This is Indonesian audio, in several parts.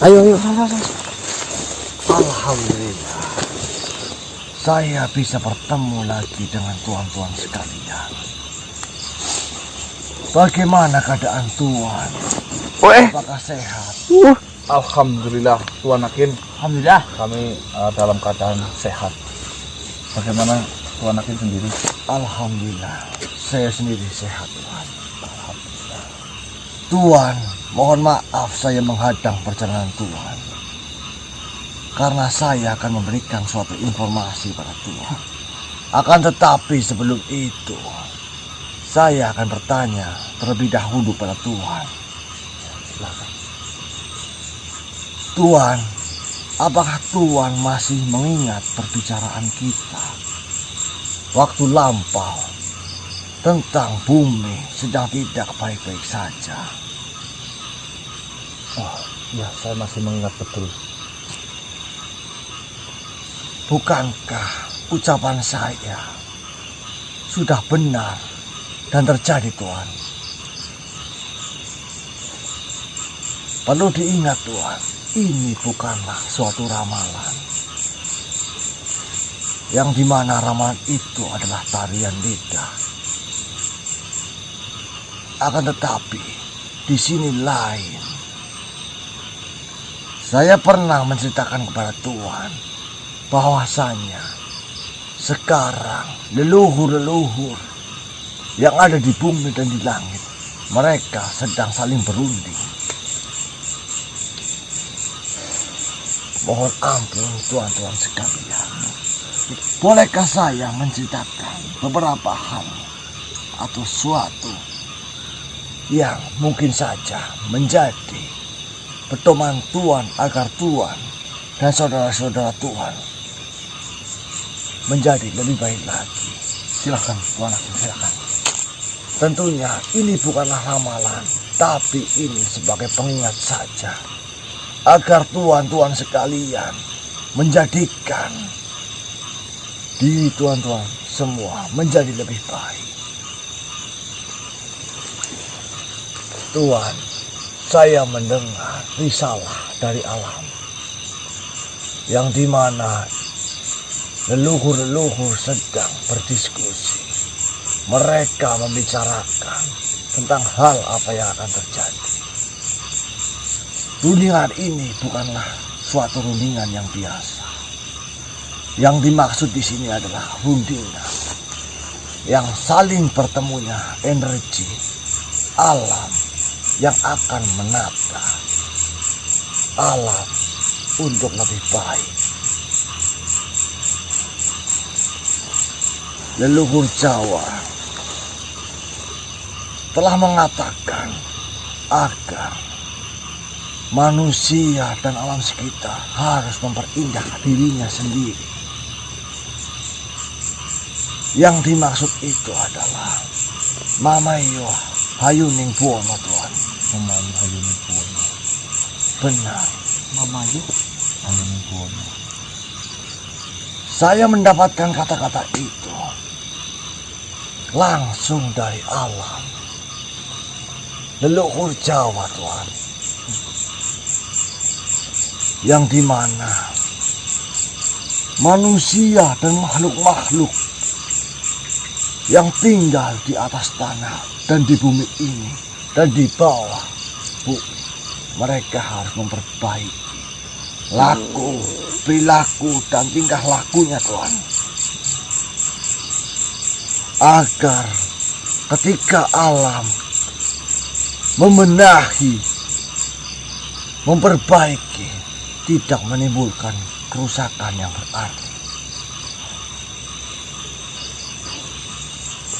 Ayo. Alhamdulillah, saya bisa bertemu lagi dengan tuan-tuan sekalian. Bagaimana keadaan tuan? Apakah sehat? Alhamdulillah, Tuan Hakim. Alhamdulillah. Kami dalam keadaan sehat. Bagaimana Tuan Hakim sendiri? Alhamdulillah, saya sendiri sehat, Tuan. Alhamdulillah. Tuan, mohon maaf saya menghadang perjalanan Tuan. Karena saya akan memberikan suatu informasi pada Tuan. Akan tetapi sebelum itu, saya akan bertanya terlebih dahulu pada Tuan. Silakan. Tuan, apakah Tuan masih mengingat perbicaraan kita waktu lampau tentang bumi sedang tidak baik-baik saja? Oh, ya, saya masih mengingat betul. Bukankah ucapan saya sudah benar dan terjadi, Tuan? Perlu diingat, Tuan, ini bukanlah suatu ramalan. Yang dimana ramalan itu adalah tarian lidah. Akan tetapi, di sini lain. Saya pernah menceritakan kepada Tuan bahwasanya sekarang leluhur-leluhur yang ada di bumi dan di langit, mereka sedang saling berunding. Mohon ampun tuan-tuan sekalian, bolehkah saya menceritakan beberapa hal atau suatu yang mungkin saja menjadi pedoman Tuan agar Tuan dan saudara-saudara Tuan menjadi lebih baik lagi? Silakan Tuan Hakim, silakan. Tentunya ini bukanlah ramalan, tapi ini sebagai pengingat saja agar tuan-tuan sekalian menjadikan diri tuan-tuan semua menjadi lebih baik. Tuan, saya mendengar risalah dari alam yang dimana leluhur-leluhur sedang berdiskusi. Mereka membicarakan tentang hal apa yang akan terjadi. Rundingan ini bukanlah suatu rundingan yang biasa. Yang dimaksud di sini adalah rundingan yang saling bertemunya energi alam yang akan menata alam untuk lebih baik. Leluhur Jawa telah mengatakan agar manusia dan alam sekitar harus memperindah dirinya sendiri. Yang dimaksud itu adalah Mamayo Hayuning Buwono, Tuan. Mamayo Hayuning Buwono. Benar, Mamayo Hayuning Buwono. Saya mendapatkan kata-kata itu langsung dari alam leluhur Jawa, Tuan. Yang dimana manusia dan makhluk-makhluk yang tinggal di atas tanah dan di bumi ini dan di bawah bumi, mereka harus memperbaiki laku, perilaku dan tingkah lakunya, Tuan, agar ketika alam membenahi, memperbaiki, tidak menimbulkan kerusakan yang berarti.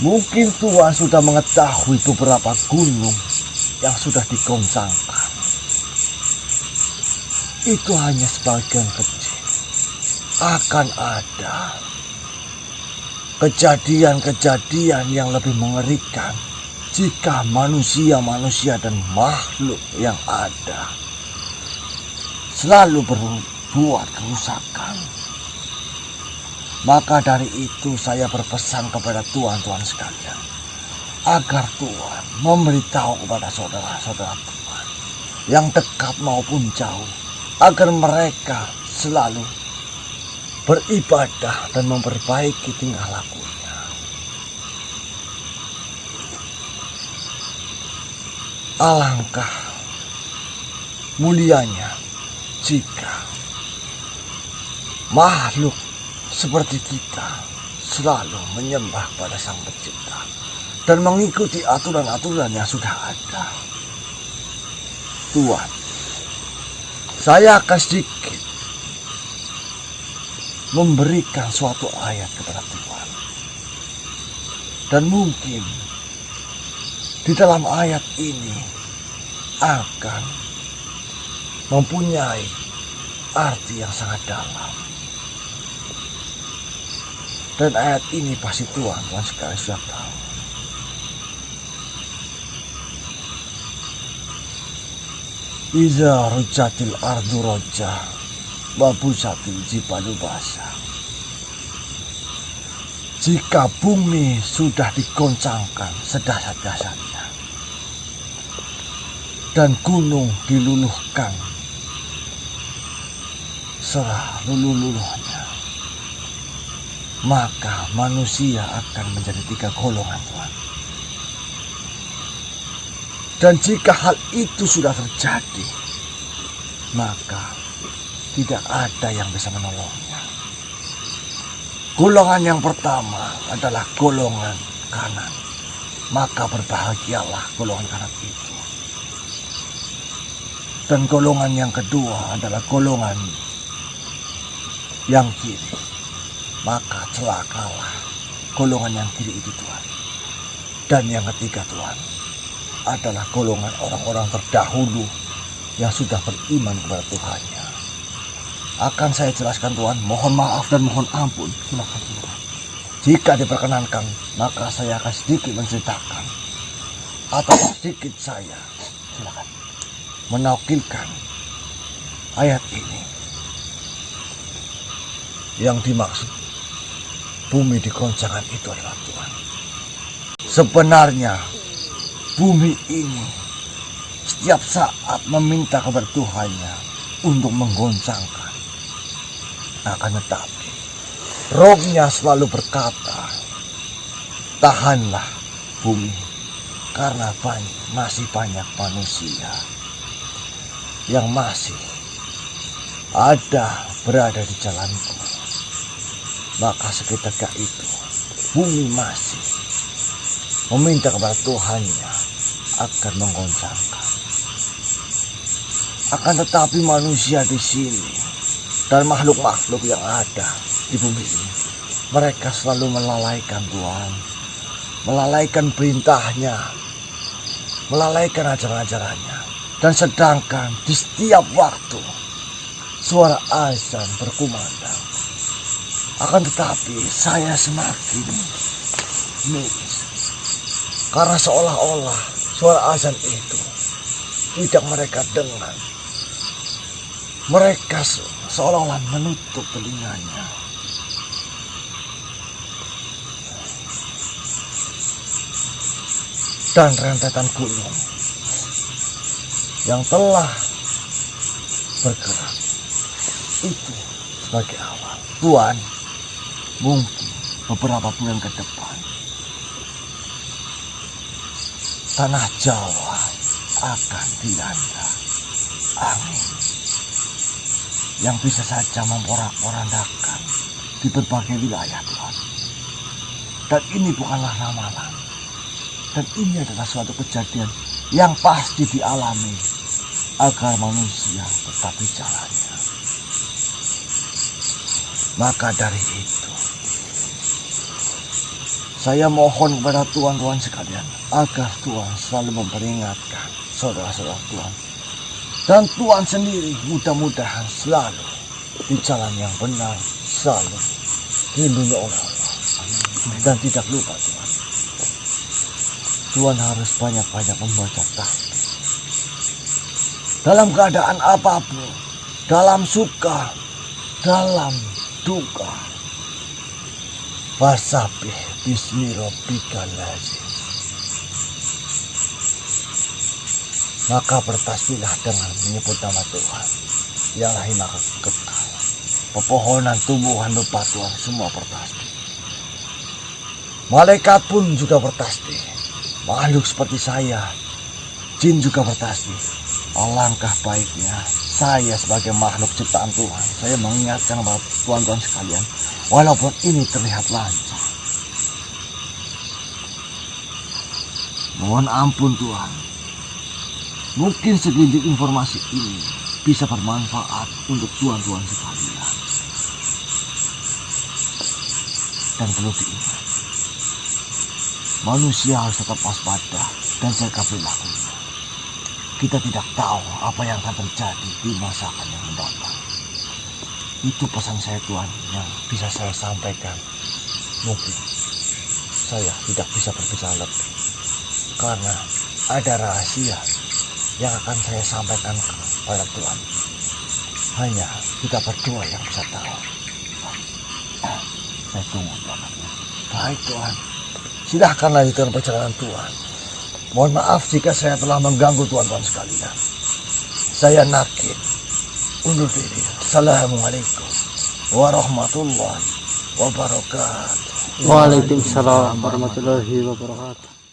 Mungkin Tuan sudah mengetahui beberapa gunung yang sudah digoncangkan. Itu hanya sebagian kecil. Akan ada kejadian-kejadian yang lebih mengerikan jika manusia-manusia dan makhluk yang ada selalu berbuat kerusakan. Maka dari itu saya berpesan kepada tuan-tuan sekalian agar Tuan memberitahu kepada saudara-saudara Tuan yang dekat maupun jauh agar mereka selalu beribadah dan memperbaiki tingkah lakunya. Alangkah mulianya jika makhluk seperti kita selalu menyembah pada Sang Pencipta dan mengikuti aturan-aturan yang sudah ada. Tuhan, saya akan sedikit memberikan suatu ayat kepada Tuhan. Dan mungkin di dalam ayat ini akan mempunyai arti yang sangat dalam. Dan ayat ini pasti Tuhan sekali sudah tahu. Iza rujatil ardu rojah wabusatil jibalu basah. Jika bumi sudah digoncangkan sedasar-dasarnya dan gunung diluluhkan seluluh-luluhnya, maka manusia akan menjadi 3 golongan, Tuhan. Dan jika hal itu sudah terjadi, maka tidak ada yang bisa menolongnya. Golongan yang pertama adalah golongan kanan, maka berbahagialah golongan kanan itu. Dan golongan yang kedua adalah golongan yang kiri, maka celakalah golongan yang kiri itu, Tuhan. Dan yang ketiga, Tuhan, adalah golongan orang-orang terdahulu yang sudah beriman kepada Tuhannya. Akan saya jelaskan, Tuhan. Mohon maaf dan mohon ampun. Silakan, Tuhan. Jika diperkenankan, maka saya akan sedikit menceritakan atau sedikit saya silakan menukilkan ayat ini. Yang dimaksud bumi digoncangkan itu adalah Tuhan. Sebenarnya bumi ini setiap saat meminta kepada Tuhannya untuk menggoncangkan. Akan tetapi rohnya selalu berkata, tahanlah bumi, karena masih banyak manusia yang masih ada berada di jalanku. Maka seketika itu bumi masih meminta kepada Tuhannya agar menggoncangkan. Akan tetapi manusia di sini dan makhluk-makhluk yang ada di bumi ini, mereka selalu melalaikan Tuhan, melalaikan perintahnya, melalaikan ajaran-ajarannya. Dan sedangkan di setiap waktu suara azan berkumandang, akan tetapi saya semakin miris, karena seolah-olah suara azan itu tidak mereka dengar. Mereka seolah-olah menutup telinganya. Dan rentetan gunung yang telah bergerak itu sebagai awal. Tuhan, mungkin beberapa bulan ke depan tanah Jawa akan dilanda angin yang bisa saja memporak-porandakan di berbagai wilayah, Tuhan. Dan ini bukanlah ramalan. Dan ini adalah suatu kejadian yang pasti dialami agar manusia tetap di jalannya. Maka dari itu, saya mohon kepada Tuhan sekalian agar Tuhan selalu memperingatkan saudara-saudara Tuhan. Dan Tuhan sendiri mudah-mudahan selalu di jalan yang benar, selalu dilindungi oleh Allah. Dan tidak lupa, Tuhan, Tuhan harus banyak-banyak membaca tasbih. Dalam keadaan apapun, dalam suka, dalam duka, wasabbih bismi rabbikal azim. Maka bertasbihlah dengan menyebut nama Tuhan. ialah hina kekal. Pepohonan, tumbuhan, bebatuan semua bertasbih. Malaikat pun juga bertasbih. Makhluk seperti saya, jin juga bertasbih. Alangkah baiknya saya sebagai makhluk ciptaan Tuhan, saya mengingatkan kepada tuan-tuan sekalian, walaupun ini terlihat lancar. Mohon ampun Tuhan. Mungkin segelintir informasi ini bisa bermanfaat untuk tuan-tuan sekalian. Dan perlu diingat, manusia harus tetap waspada dan jaga perilakunya. Kita tidak tahu apa yang akan terjadi di masa akan yang mendatang. Itu pesan saya Tuhan yang bisa saya sampaikan. Mungkin saya tidak bisa berbicara lebih, karena ada rahasia yang akan saya sampaikan kepada Tuhan. Hanya kita berdua yang bisa tahu. Saya tunggu belakangnya. Baik Tuhan, silahkan lanjutkan perjalanan Tuhan. Mohon maaf jika saya telah mengganggu tuan-tuan sekalian. Saya Nakib, undur diri. Assalamualaikum warahmatullahi wabarakatuh. Waalaikumsalam warahmatullahi wabarakatuh.